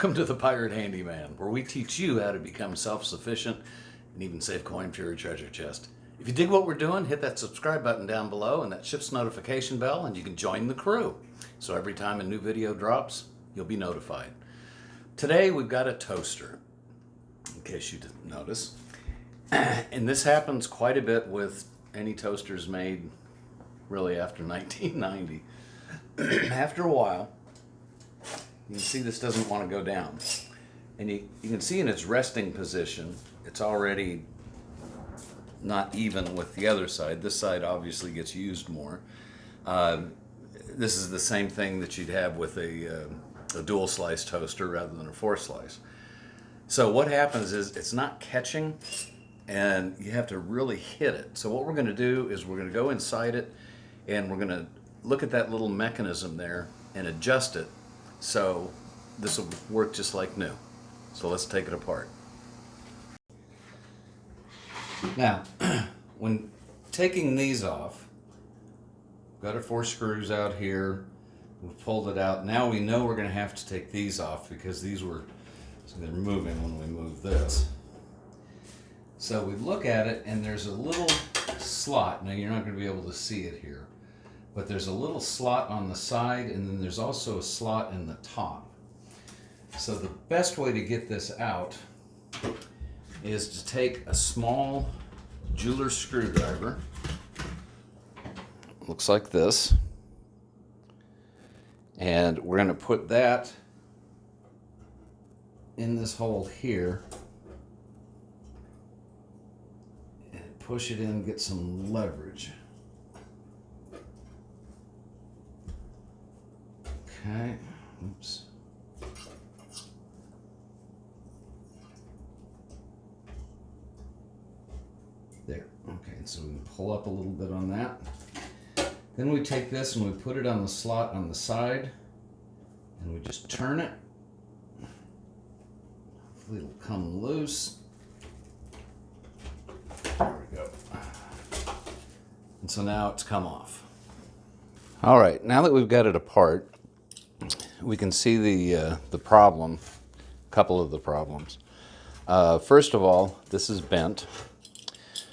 Welcome to the Pirate Handyman, where we teach you how to become self-sufficient and even save coin for your treasure chest. If you dig what we're doing, hit that subscribe button down below and that ship's notification bell, and you can join the crew. So every time a new video drops, you'll be notified. Today we've got a toaster, in case you didn't notice. And this happens quite a bit with any toasters made really after 1990. After a while, you can see this doesn't want to go down. And you can see in its resting position, it's already not even with the other side. This side obviously gets used more. This is the same thing that you'd have with a dual slice toaster rather than a 4-slice. So what happens is it's not catching and you have to really hit it. So what we're going to do is we're going to go inside it and we're going to look at that little mechanism there and adjust it so this will work just like new. So let's take it apart. Now, when taking these off, got our 4 screws out here, we've pulled it out. Now we know we're going to have to take these off because they're moving when we move this. So we look at it and there's a little slot. Now you're not going to be able to see it here, but there's a little slot on the side and then there's also a slot in the top. So the best way to get this out is to take a small jeweler's screwdriver. Looks like this. And we're going to put that in this hole here and push it in, get some leverage. Okay, oops. There, okay, so we pull up a little bit on that. Then we take this and we put it on the slot on the side and we just turn it. Hopefully it'll come loose. There we go. And so now it's come off. All right, now that we've got it apart, we can see the problem, a couple of the problems. First of all, this is bent.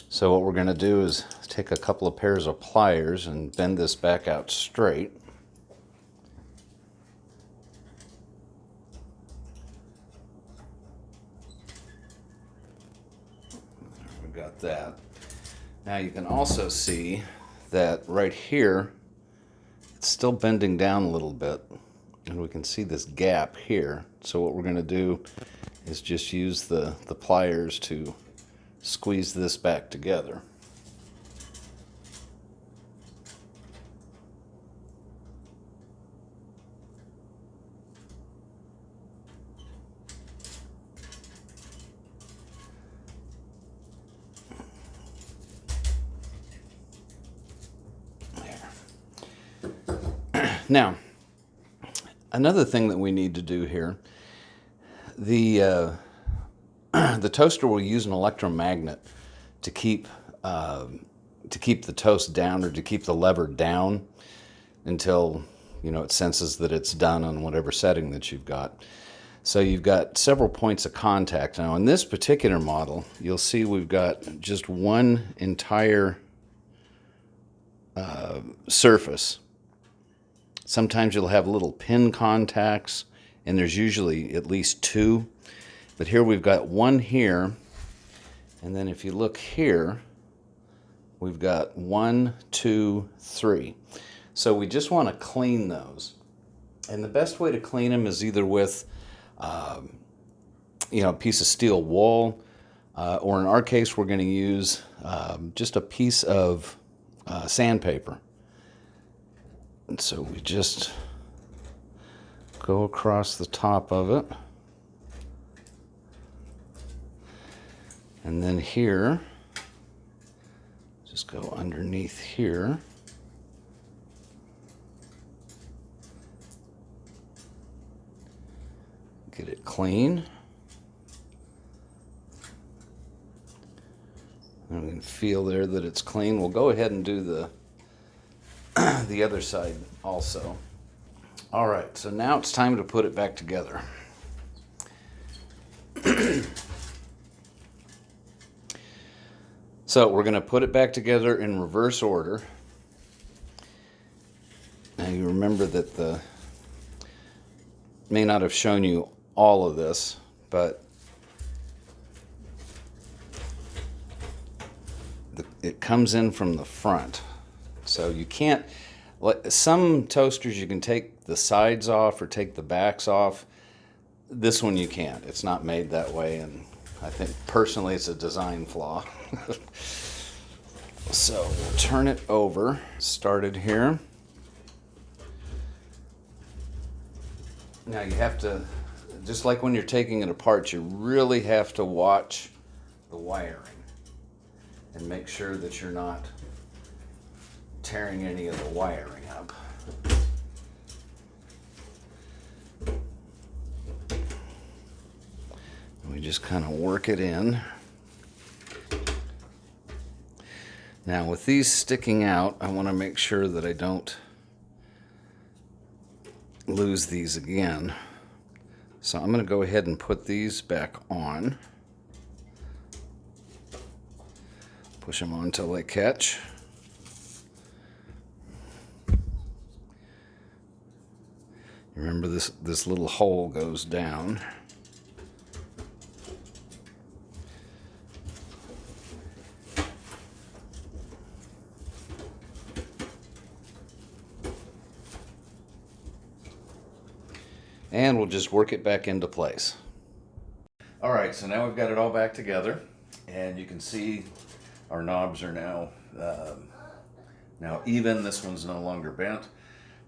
So what we're going to do is take a couple of pairs of pliers and bend this back out straight. We got that. Now you can also see that right here, it's still bending down a little bit. And we can see this gap here. So what we're going to do is just use the pliers to squeeze this back together. There. Now, another thing that we need to do here, the toaster will use an electromagnet to keep the toast down, or to keep the lever down until it senses that it's done on whatever setting that you've got. So you've got several points of contact. Now in this particular model, you'll see we've got just one entire surface. Sometimes you'll have little pin contacts, and there's usually at least 2. But here we've got one here, and then if you look here, we've got 1, 2, 3. So we just want to clean those. And the best way to clean them is either with a piece of steel wool, or in our case we're going to use just a piece of sandpaper. And so we just go across the top of it. And then here, just go underneath here. Get it clean. And we can feel there that it's clean. We'll go ahead and do the other side also. All right, so now it's time to put it back together. So we're going to put it back together in reverse order. Now you remember that may not have shown you all of this, but it comes in from the front. So you can't, some toasters you can take the sides off or take the backs off. This one you can't. It's not made that way, and I think personally it's a design flaw. So we'll turn it over. Started here. Now you have to, just like when you're taking it apart, you really have to watch the wiring and make sure that you're not tearing any of the wiring up. We just kind of work it in. Now with these sticking out, I want to make sure that I don't lose these again. So I'm going to go ahead and put these back on. Push them on until they catch. Remember this little hole goes down. And we'll just work it back into place. All right, so now we've got it all back together, and you can see our knobs are now even. This one's no longer bent,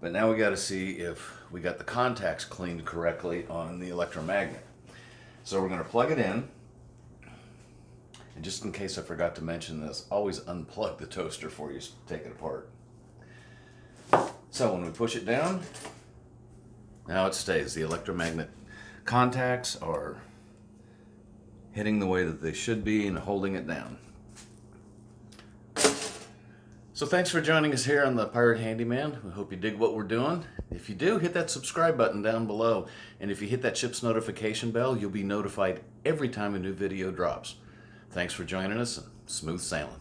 but now we got to see if we got the contacts cleaned correctly on the electromagnet. So we're going to plug it in, and just in case I forgot to mention this, always unplug the toaster before you take it apart. So when we push it down, now it stays. The electromagnet contacts are hitting the way that they should be and holding it down. So thanks for joining us here on the Pirate Handyman. We hope you dig what we're doing. If you do, hit that subscribe button down below. And if you hit that ship's notification bell, you'll be notified every time a new video drops. Thanks for joining us, and smooth sailing.